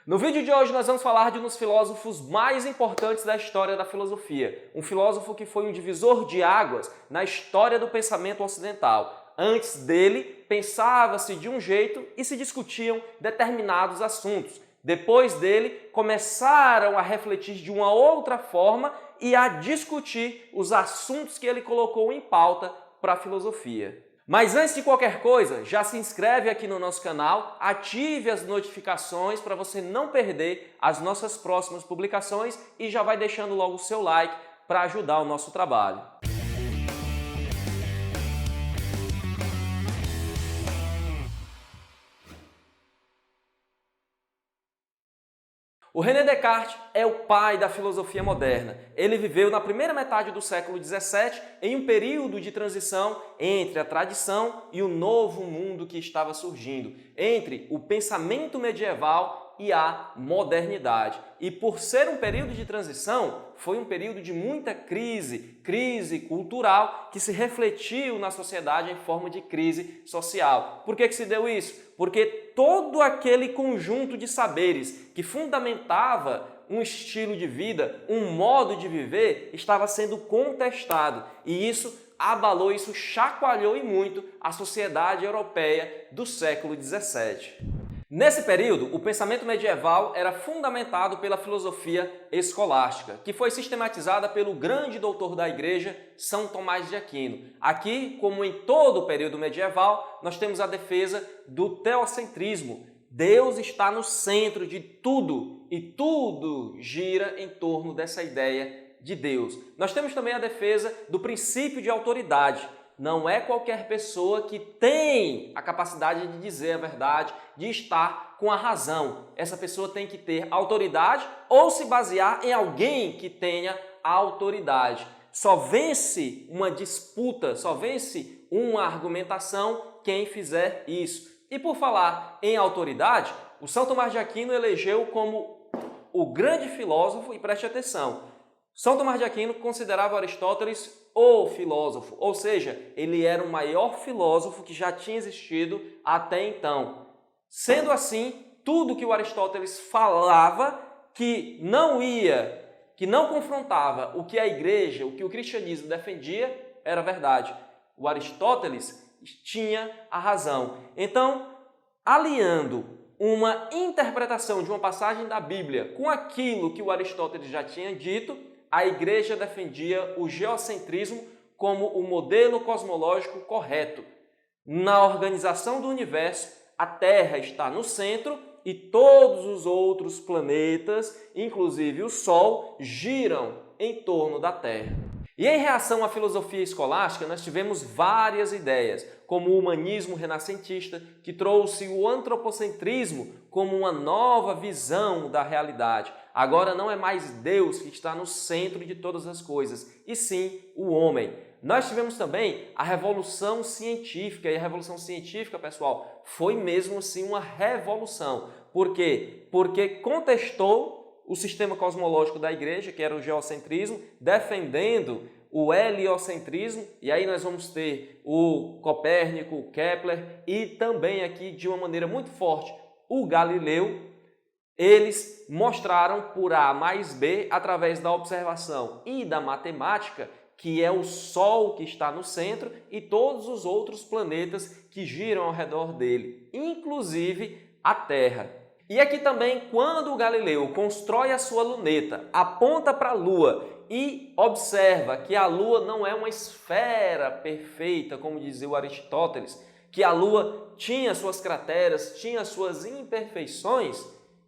No vídeo de hoje nós vamos falar de um dos filósofos mais importantes da história da filosofia, um filósofo que foi um divisor de águas na história do pensamento ocidental. Antes dele, pensava-se de um jeito e se discutiam determinados assuntos. Depois dele, começaram a refletir de uma outra forma e a discutir os assuntos que ele colocou em pauta para a filosofia. Mas antes de qualquer coisa, já se inscreve aqui no nosso canal, ative as notificações para você não perder as nossas próximas publicações e já vai deixando logo o seu like para ajudar o nosso trabalho. O René Descartes é o pai da filosofia moderna. Ele viveu na primeira metade do século XVII em um período de transição entre a tradição e o novo mundo que estava surgindo, entre o pensamento medieval e a modernidade. E por ser um período de transição, foi um período de muita crise cultural que se refletiu na sociedade em forma de crise social. Por que se deu isso? Porque todo aquele conjunto de saberes que fundamentava um estilo de vida, um modo de viver, estava sendo contestado. E isso abalou, isso chacoalhou e muito a sociedade europeia do século XVII. Nesse período, o pensamento medieval era fundamentado pela filosofia escolástica, que foi sistematizada pelo grande doutor da Igreja, São Tomás de Aquino. Aqui, como em todo o período medieval, nós temos a defesa do teocentrismo. Deus está no centro de tudo e tudo gira em torno dessa ideia de Deus. Nós temos também a defesa do princípio de autoridade. Não é qualquer pessoa que tem a capacidade de dizer a verdade, de estar com a razão. Essa pessoa tem que ter autoridade ou se basear em alguém que tenha autoridade. Só vence uma disputa, só vence uma argumentação quem fizer isso. E por falar em autoridade, o São Tomás de Aquino elegeu como o grande filósofo, e preste atenção, São Tomás de Aquino considerava Aristóteles o filósofo, ou seja, ele era o maior filósofo que já tinha existido até então. Sendo assim, tudo que o Aristóteles falava que não confrontava o que a igreja, o que o cristianismo defendia, era verdade. O Aristóteles tinha a razão. Então, aliando uma interpretação de uma passagem da Bíblia com aquilo que o Aristóteles já tinha dito, a igreja defendia o geocentrismo como o modelo cosmológico correto. Na organização do universo, a Terra está no centro e todos os outros planetas, inclusive o Sol, giram em torno da Terra. E em reação à filosofia escolástica, nós tivemos várias ideias, como o humanismo renascentista, que trouxe o antropocentrismo como uma nova visão da realidade. Agora não é mais Deus que está no centro de todas as coisas, e sim o homem. Nós tivemos também a Revolução Científica, e a Revolução Científica, pessoal, foi mesmo assim uma revolução. Por quê? Porque contestou o sistema cosmológico da igreja, que era o geocentrismo, defendendo o heliocentrismo, e aí nós vamos ter o Copérnico, o Kepler e também aqui de uma maneira muito forte o Galileu. Eles mostraram por A mais B, através da observação e da matemática, que é o Sol que está no centro e todos os outros planetas que giram ao redor dele, inclusive a Terra. E aqui também, quando o Galileu constrói a sua luneta, aponta para a Lua e observa que a Lua não é uma esfera perfeita, como dizia o Aristóteles, que a Lua tinha suas crateras, tinha suas imperfeições,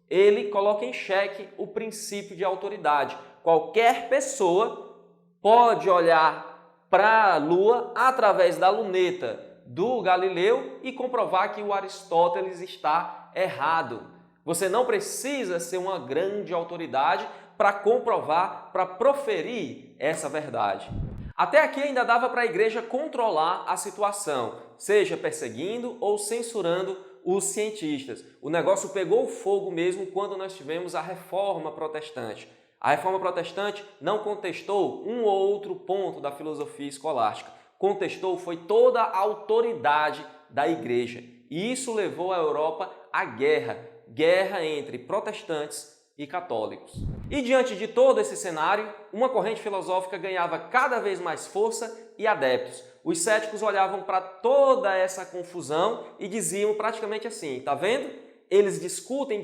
ele coloca em xeque o princípio de autoridade. Qualquer pessoa pode olhar para a Lua através da luneta do Galileu e comprovar que o Aristóteles está errado. Você não precisa ser uma grande autoridade para comprovar, para proferir essa verdade. Até aqui ainda dava para a igreja controlar a situação, seja perseguindo ou censurando os cientistas. O negócio pegou fogo mesmo quando nós tivemos a Reforma Protestante. A Reforma Protestante não contestou um ou outro ponto da filosofia escolástica. Contestou foi toda a autoridade da igreja. E isso levou a Europa à guerra. guerra entre protestantes e católicos. E diante de todo esse cenário, uma corrente filosófica ganhava cada vez mais força e adeptos. Os céticos olhavam para toda essa confusão e diziam praticamente assim: tá vendo? Eles discutem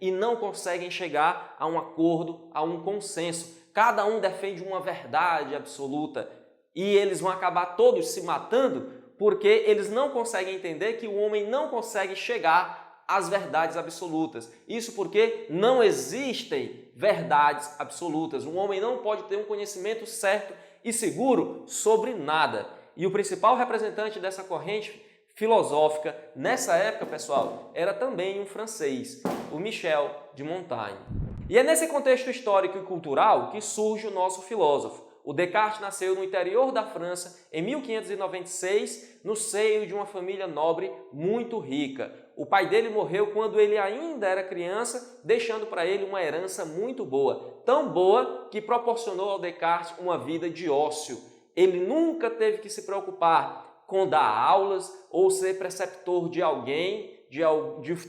e não conseguem chegar a um acordo, a um consenso. Cada um defende uma verdade absoluta e eles vão acabar todos se matando porque eles não conseguem entender que o homem não consegue chegar às verdades absolutas. Isso porque não existem verdades absolutas. Um homem não pode ter um conhecimento certo e seguro sobre nada. E o principal representante dessa corrente filosófica nessa época, pessoal, era também um francês, o Michel de Montaigne. E é nesse contexto histórico e cultural que surge o nosso filósofo. O Descartes nasceu no interior da França em 1596, no seio de uma família nobre muito rica. O pai dele morreu quando ele ainda era criança, deixando para ele uma herança muito boa, tão boa que proporcionou ao Descartes uma vida de ócio. Ele nunca teve que se preocupar com dar aulas ou ser preceptor de alguém,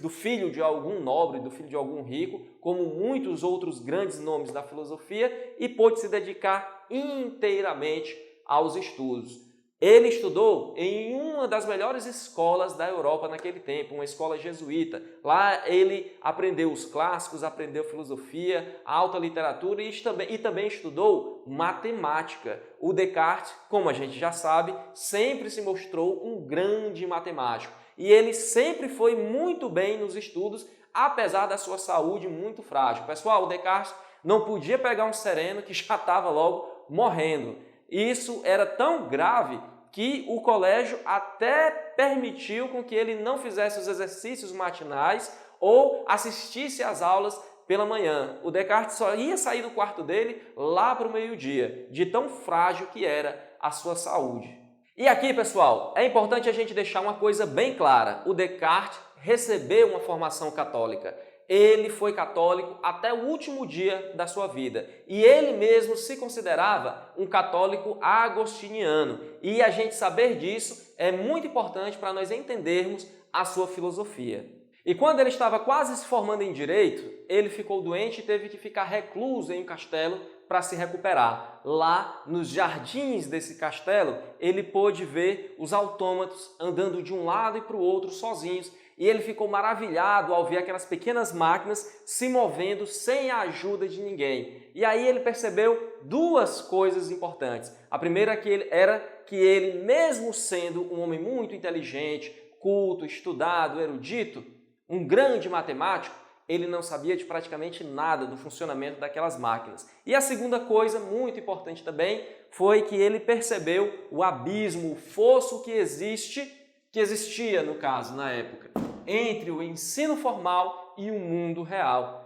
do filho de algum nobre, do filho de algum rico, como muitos outros grandes nomes da filosofia, e pôde se dedicar inteiramente aos estudos. Ele estudou em uma das melhores escolas da Europa naquele tempo, uma escola jesuíta. Lá ele aprendeu os clássicos, aprendeu filosofia, alta literatura e também estudou matemática. O Descartes, como a gente já sabe, sempre se mostrou um grande matemático. E ele sempre foi muito bem nos estudos, apesar da sua saúde muito frágil. Pessoal, o Descartes não podia pegar um sereno que já estava logo morrendo. Isso era tão grave que o colégio até permitiu com que ele não fizesse os exercícios matinais ou assistisse às aulas pela manhã. O Descartes só ia sair do quarto dele lá para o meio-dia, de tão frágil que era a sua saúde. E aqui, pessoal, é importante a gente deixar uma coisa bem clara. O Descartes recebeu uma formação católica. Ele foi católico até o último dia da sua vida. E ele mesmo se considerava um católico agostiniano. E a gente saber disso é muito importante para nós entendermos a sua filosofia. E quando ele estava quase se formando em direito, ele ficou doente e teve que ficar recluso em um castelo para se recuperar. Lá, nos jardins desse castelo, ele pôde ver os autômatos andando de um lado e para o outro sozinhos. E ele ficou maravilhado ao ver aquelas pequenas máquinas se movendo sem a ajuda de ninguém. E aí ele percebeu duas coisas importantes. A primeira era que ele, mesmo sendo um homem muito inteligente, culto, estudado, erudito, um grande matemático, ele não sabia de praticamente nada do funcionamento daquelas máquinas. E a segunda coisa, muito importante também, foi que ele percebeu o abismo, o fosso que existia, no caso, na época, entre o ensino formal e o mundo real.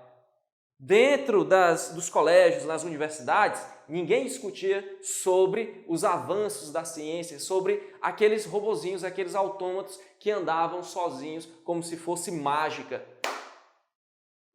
Dentro dos colégios, nas universidades, ninguém discutia sobre os avanços da ciência, sobre aqueles robozinhos, aqueles autômatos que andavam sozinhos como se fosse mágica.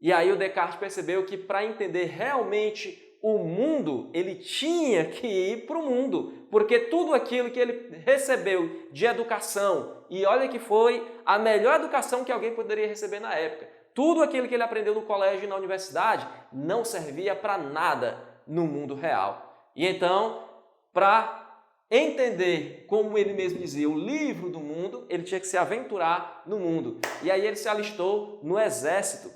E aí o Descartes percebeu que para entender realmente o mundo, ele tinha que ir para o mundo, porque tudo aquilo que ele recebeu de educação, e olha que foi a melhor educação que alguém poderia receber na época, tudo aquilo que ele aprendeu no colégio e na universidade não servia para nada no mundo real. E então, para entender, como ele mesmo dizia, o livro do mundo, ele tinha que se aventurar no mundo. E aí ele se alistou no exército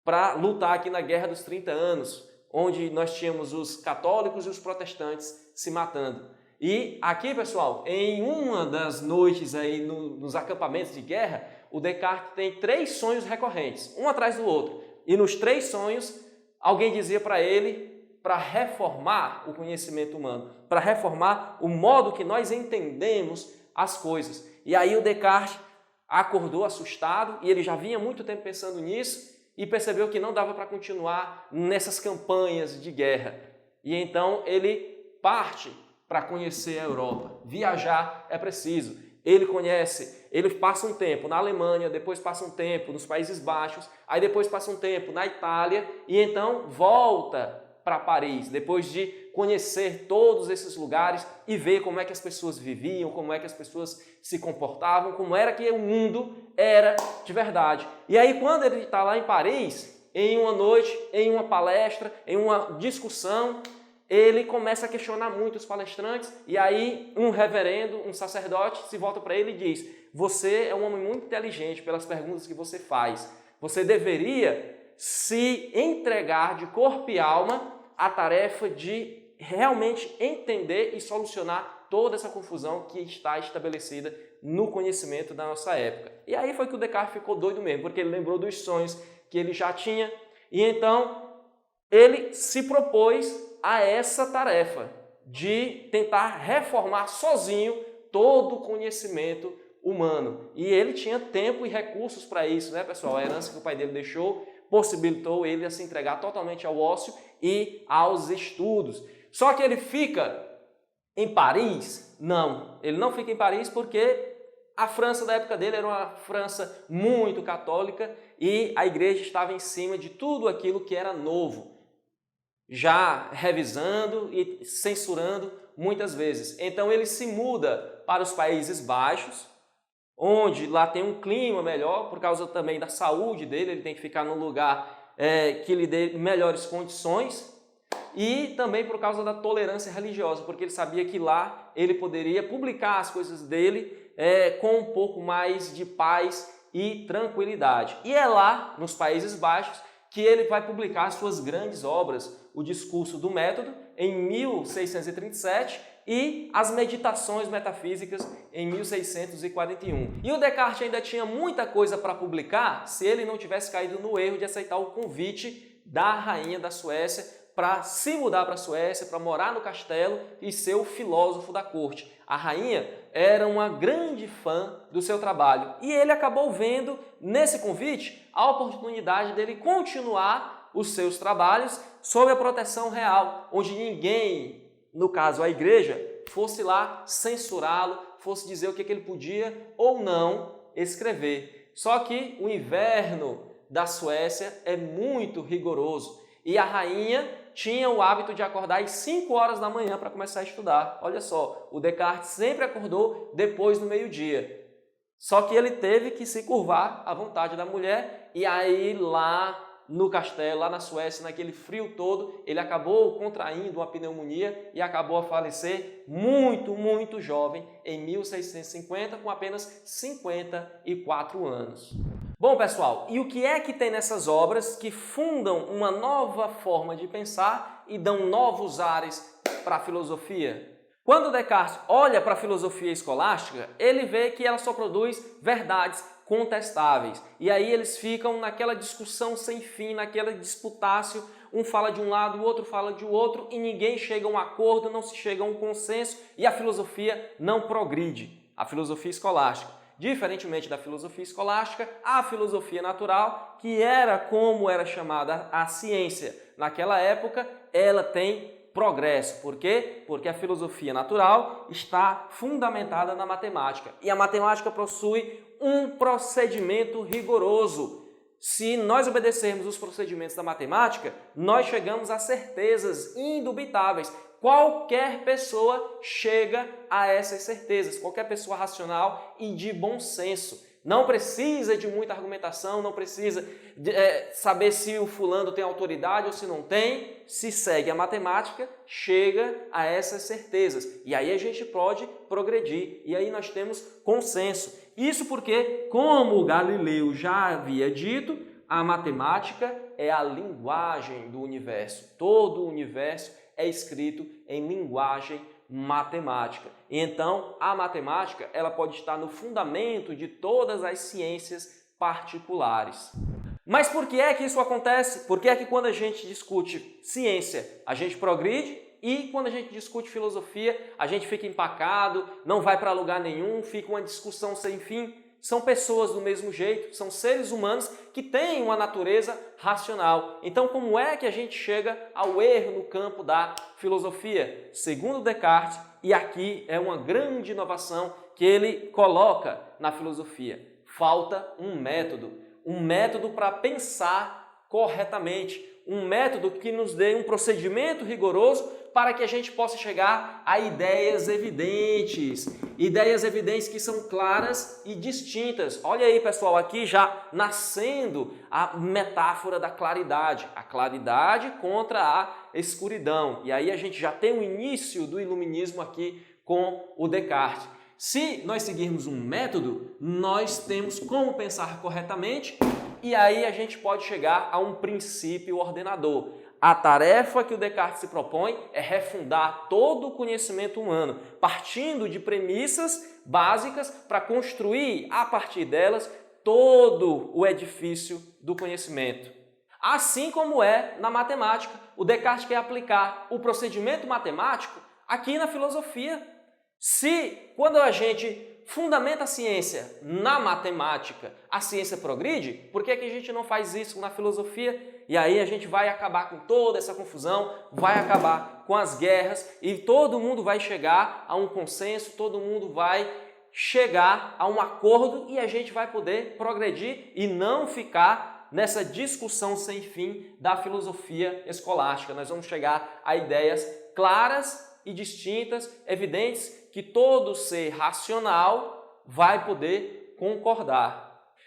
para lutar aqui na Guerra dos 30 Anos, onde nós tínhamos os católicos e os protestantes se matando. E aqui, pessoal, em uma das noites aí nos acampamentos de guerra, o Descartes tem 3 sonhos recorrentes, um atrás do outro. E nos 3 sonhos, alguém dizia para ele para reformar o conhecimento humano, para reformar o modo que nós entendemos as coisas. E aí o Descartes acordou assustado, e ele já vinha muito tempo pensando nisso, e percebeu que não dava para continuar nessas campanhas de guerra. E então ele parte para conhecer a Europa. Viajar é preciso. Ele passa um tempo na Alemanha, depois passa um tempo nos Países Baixos, aí depois passa um tempo na Itália, e então volta para Paris, depois de conhecer todos esses lugares e ver como é que as pessoas viviam, como é que as pessoas se comportavam, como era que o mundo era de verdade. E aí, quando ele está lá em Paris, em uma noite, em uma palestra, em uma discussão, ele começa a questionar muito os palestrantes e aí um reverendo, um sacerdote, se volta para ele e diz: você é um homem muito inteligente pelas perguntas que você faz. Você deveria se entregar de corpo e alma à tarefa de realmente entender e solucionar toda essa confusão que está estabelecida no conhecimento da nossa época. E aí foi que o Descartes ficou doido mesmo, porque ele lembrou dos sonhos que ele já tinha e então ele se propôs a essa tarefa de tentar reformar sozinho todo o conhecimento humano. E ele tinha tempo e recursos para isso, né, pessoal? A herança que o pai dele deixou possibilitou ele a se entregar totalmente ao ócio e aos estudos. Só que ele fica em Paris? Não, ele não fica em Paris porque a França da época dele era uma França muito católica e a igreja estava em cima de tudo aquilo que era novo, já revisando e censurando muitas vezes. Então ele se muda para os Países Baixos, onde lá tem um clima melhor, por causa também da saúde dele, ele tem que ficar num lugar que lhe dê melhores condições, e também por causa da tolerância religiosa, porque ele sabia que lá ele poderia publicar as coisas dele com um pouco mais de paz e tranquilidade. E é lá, nos Países Baixos, que ele vai publicar as suas grandes obras, o Discurso do Método, em 1637, e as Meditações Metafísicas, em 1641. E o Descartes ainda tinha muita coisa para publicar se ele não tivesse caído no erro de aceitar o convite da rainha da Suécia para se mudar para a Suécia, para morar no castelo e ser o filósofo da corte. A rainha era uma grande fã do seu trabalho e ele acabou vendo nesse convite a oportunidade dele continuar os seus trabalhos sob a proteção real, onde ninguém, no caso a igreja, fosse lá censurá-lo, fosse dizer o que ele podia ou não escrever. Só que o inverno da Suécia é muito rigoroso e a rainha tinha o hábito de acordar às 5 horas da manhã para começar a estudar. Olha só, o Descartes sempre acordou depois do meio-dia. Só que ele teve que se curvar à vontade da mulher e aí lá no castelo, lá na Suécia, naquele frio todo, ele acabou contraindo uma pneumonia e acabou a falecer muito jovem, em 1650, com apenas 54 anos. Bom, pessoal, e o que é que tem nessas obras que fundam uma nova forma de pensar e dão novos ares para a filosofia? Quando Descartes olha para a filosofia escolástica, ele vê que ela só produz verdades contestáveis. E aí eles ficam naquela discussão sem fim, naquela disputácio, um fala de um lado, o outro fala de outro, e ninguém chega a um acordo, não se chega a um consenso, e a filosofia não progride, a filosofia escolástica. Diferentemente da filosofia escolástica, a filosofia natural, que era como era chamada a ciência naquela época, ela tem progresso. Por quê? Porque a filosofia natural está fundamentada na matemática. E a matemática possui um procedimento rigoroso. Se nós obedecermos os procedimentos da matemática, nós chegamos a certezas indubitáveis. Qualquer pessoa chega a essas certezas, qualquer pessoa racional e de bom senso. Não precisa de muita argumentação, não precisa saber se o fulano tem autoridade ou se não tem. Se segue a matemática, chega a essas certezas. E aí a gente pode progredir. E aí nós temos consenso. Isso porque, como o Galileu já havia dito, a matemática é a linguagem do universo. Todo o universo é escrito em linguagem matemática. Então, a matemática ela pode estar no fundamento de todas as ciências particulares. Mas por que é que isso acontece? Por que é que quando a gente discute ciência, a gente progride e quando a gente discute filosofia, a gente fica empacado, não vai para lugar nenhum, fica uma discussão sem fim? São pessoas do mesmo jeito, são seres humanos que têm uma natureza racional. Então, como é que a gente chega ao erro no campo da filosofia? Segundo Descartes, e aqui é uma grande inovação que ele coloca na filosofia, falta um método para pensar corretamente, um método que nos dê um procedimento rigoroso para que a gente possa chegar a ideias evidentes que são claras e distintas. Olha aí, pessoal, aqui já nascendo a metáfora da claridade, a claridade contra a escuridão. E aí a gente já tem o início do iluminismo aqui com o Descartes. Se nós seguirmos um método, nós temos como pensar corretamente e aí a gente pode chegar a um princípio ordenador. A tarefa que o Descartes se propõe é refundar todo o conhecimento humano, partindo de premissas básicas para construir, a partir delas, todo o edifício do conhecimento. Assim como é na matemática, o Descartes quer aplicar o procedimento matemático aqui na filosofia. Se, quando a gente fundamenta a ciência na matemática, a ciência progride, por que a gente não faz isso na filosofia? E aí a gente vai acabar com toda essa confusão, vai acabar com as guerras e todo mundo vai chegar a um consenso, todo mundo vai chegar a um acordo e a gente vai poder progredir e não ficar nessa discussão sem fim da filosofia escolástica. Nós vamos chegar a ideias claras e distintas, evidentes, que todo ser racional vai poder concordar.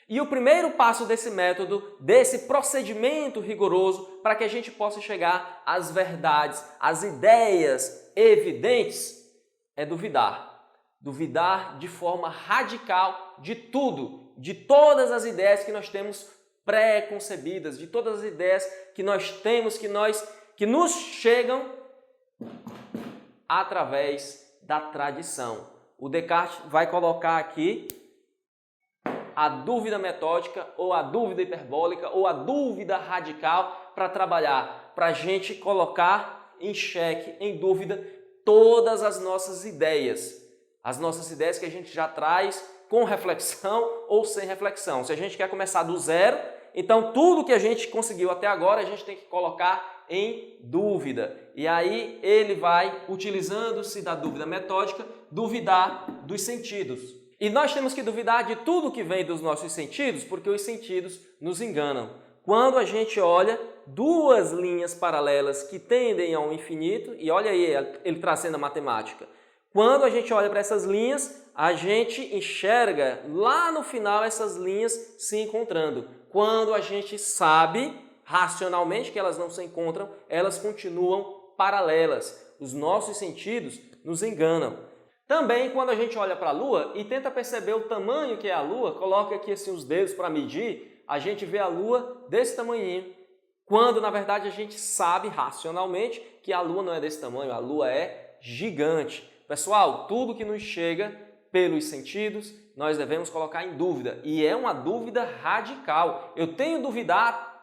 E o primeiro passo desse método, desse procedimento rigoroso, para que a gente possa chegar às verdades, às ideias evidentes, é duvidar. Duvidar de forma radical de tudo, de todas as ideias que nós temos pré-concebidas, de todas as ideias que nós temos, que nos chegam através da tradição. O Descartes vai colocar aqui a dúvida metódica, ou a dúvida hiperbólica, ou a dúvida radical para trabalhar, para a gente colocar em xeque, em dúvida, todas as nossas ideias que a gente já traz com reflexão ou sem reflexão. Se a gente quer começar do zero, então tudo que a gente conseguiu até agora a gente tem que colocar em dúvida. E aí ele vai, utilizando-se da dúvida metódica, duvidar dos sentidos. E nós temos que duvidar de tudo que vem dos nossos sentidos, porque os sentidos nos enganam. Quando a gente olha duas linhas paralelas que tendem ao infinito, e olha aí ele trazendo a matemática, quando a gente olha para essas linhas, a gente enxerga lá no final essas linhas se encontrando. Quando a gente sabe racionalmente que elas não se encontram, elas continuam paralelas. Os nossos sentidos nos enganam. Também quando a gente olha para a Lua e tenta perceber o tamanho que é a Lua, coloca aqui assim os dedos para medir, a gente vê a Lua desse tamanhinho. Quando na verdade a gente sabe racionalmente que a Lua não é desse tamanho, a Lua é gigante. Pessoal, tudo que nos chega pelos sentidos, nós devemos colocar em dúvida. E é uma dúvida radical. Eu tenho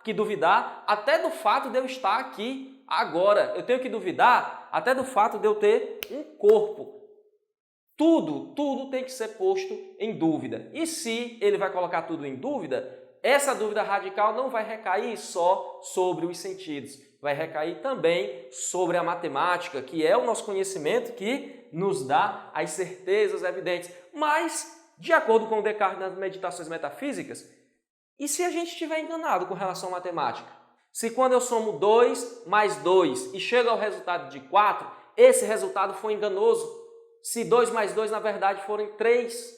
que duvidar até do fato de eu estar aqui agora. Eu tenho que duvidar até do fato de eu ter um corpo. Tudo tem que ser posto em dúvida. E se ele vai colocar tudo em dúvida, essa dúvida radical não vai recair só sobre os sentidos. Vai recair também sobre a matemática, que é o nosso conhecimento que nos dá as certezas evidentes. Mas, de acordo com o Descartes nas Meditações Metafísicas, e se a gente estiver enganado com relação à matemática? Se quando eu somo 2 mais 2 e chego ao resultado de 4, esse resultado foi enganoso. Se 2 mais 2 na verdade forem 3.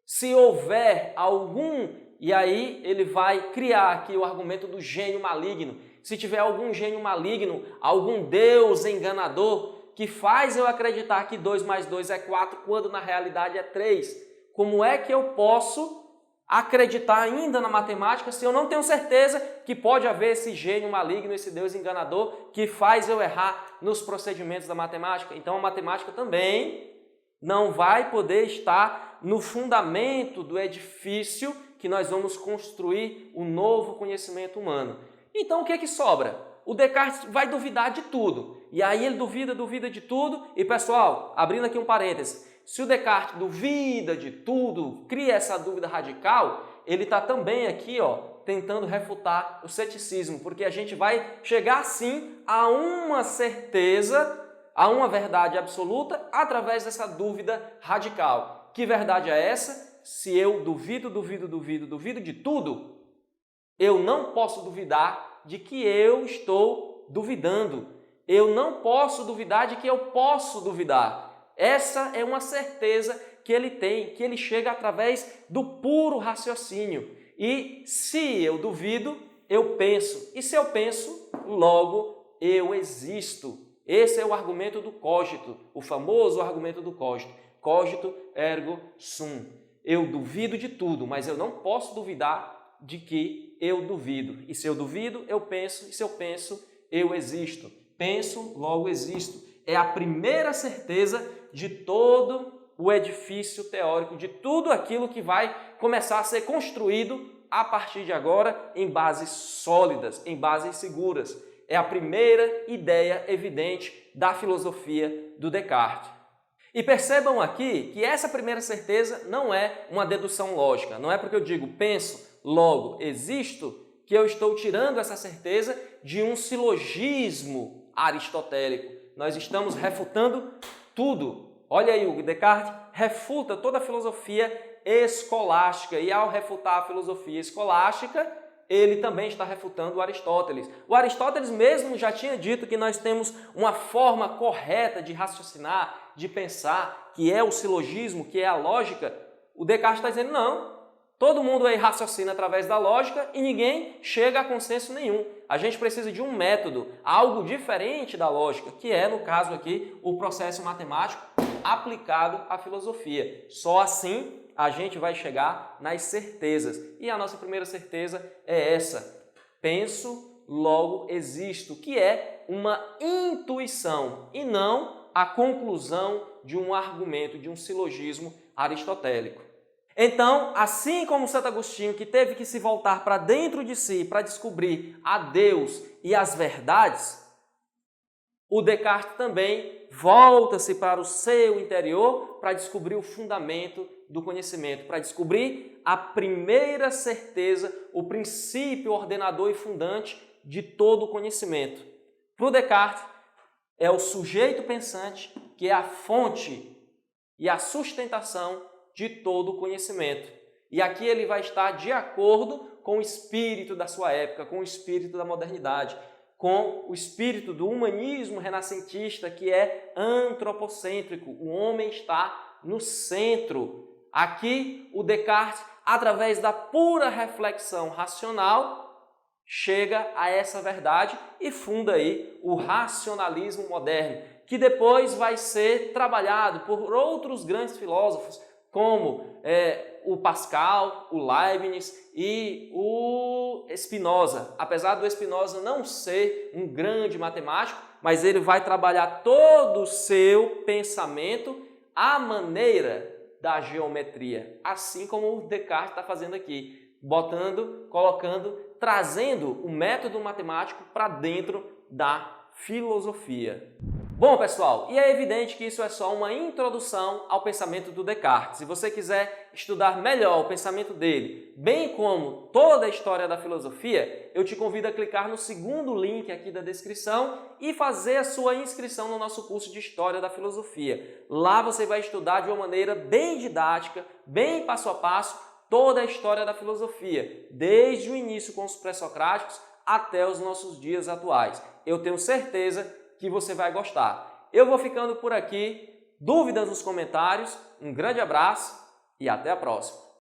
Se houver algum, e aí ele vai criar aqui o argumento do gênio maligno. Se tiver algum gênio maligno, algum Deus enganador, que faz eu acreditar que 2 mais 2 é 4, quando na realidade é 3. Como é que eu posso acreditar ainda na matemática se eu não tenho certeza que pode haver esse gênio maligno, esse Deus enganador que faz eu errar nos procedimentos da matemática? Então a matemática também não vai poder estar no fundamento do edifício que nós vamos construir o novo conhecimento humano. Então o que é que sobra? O Descartes vai duvidar de tudo. E aí ele duvida de tudo. E pessoal, abrindo aqui um parêntese, se o Descartes duvida de tudo, cria essa dúvida radical, ele está também aqui tentando refutar o ceticismo, porque a gente vai chegar sim a uma certeza, a uma verdade absoluta através dessa dúvida radical. Que verdade é essa? Se eu duvido de tudo, eu não posso duvidar de que eu estou duvidando. Eu não posso duvidar de que eu posso duvidar. Essa é uma certeza que ele tem, que ele chega através do puro raciocínio. E se eu duvido, eu penso. E se eu penso, logo eu existo. Esse é o argumento do cogito, o famoso argumento do cogito. Cogito ergo sum. Eu duvido de tudo, mas eu não posso duvidar de que eu duvido. E se eu duvido, eu penso. E se eu penso, eu existo. Penso, logo existo. É a primeira certeza de todo o edifício teórico, de tudo aquilo que vai começar a ser construído a partir de agora em bases sólidas, em bases seguras. É a primeira ideia evidente da filosofia do Descartes. E percebam aqui que essa primeira certeza não é uma dedução lógica. Não é porque eu digo penso, logo existo, que eu estou tirando essa certeza de um silogismo aristotélico. Nós estamos refutando tudo. Olha aí, o Descartes refuta toda a filosofia escolástica. E ao refutar a filosofia escolástica, ele também está refutando o Aristóteles. O Aristóteles mesmo já tinha dito que nós temos uma forma correta de raciocinar, de pensar, que é o silogismo, que é a lógica. O Descartes está dizendo, não, todo mundo aí raciocina através da lógica e ninguém chega a consenso nenhum. A gente precisa de um método, algo diferente da lógica, que é, no caso aqui, o processo matemático aplicado à filosofia. Só assim a gente vai chegar nas certezas. E a nossa primeira certeza é essa. Penso, logo existo, que é uma intuição e não a conclusão de um argumento, de um silogismo aristotélico. Então, assim como Santo Agostinho, que teve que se voltar para dentro de si para descobrir a Deus e as verdades, o Descartes também volta-se para o seu interior para descobrir o fundamento do conhecimento, para descobrir a primeira certeza, o princípio ordenador e fundante de todo o conhecimento. Para o Descartes, é o sujeito pensante que é a fonte e a sustentação de todo o conhecimento. E aqui ele vai estar de acordo com o espírito da sua época, com o espírito da modernidade, com o espírito do humanismo renascentista, que é antropocêntrico. O homem está no centro. Aqui, o Descartes, através da pura reflexão racional, chega a essa verdade e funda aí o racionalismo moderno, que depois vai ser trabalhado por outros grandes filósofos, como o Pascal, o Leibniz e o Spinoza. Apesar do Spinoza não ser um grande matemático, mas ele vai trabalhar todo o seu pensamento à maneira da geometria, assim como o Descartes está fazendo aqui, trazendo o método matemático para dentro da filosofia. Bom, pessoal, e é evidente que isso é só uma introdução ao pensamento do Descartes. Se você quiser estudar melhor o pensamento dele, bem como toda a história da filosofia, eu te convido a clicar no segundo link aqui da descrição e fazer a sua inscrição no nosso curso de História da Filosofia. Lá você vai estudar de uma maneira bem didática, bem passo a passo, toda a história da filosofia, desde o início com os pré-socráticos até os nossos dias atuais. Eu tenho certeza que você vai gostar. Eu vou ficando por aqui. Dúvidas nos comentários. Um grande abraço e até a próxima.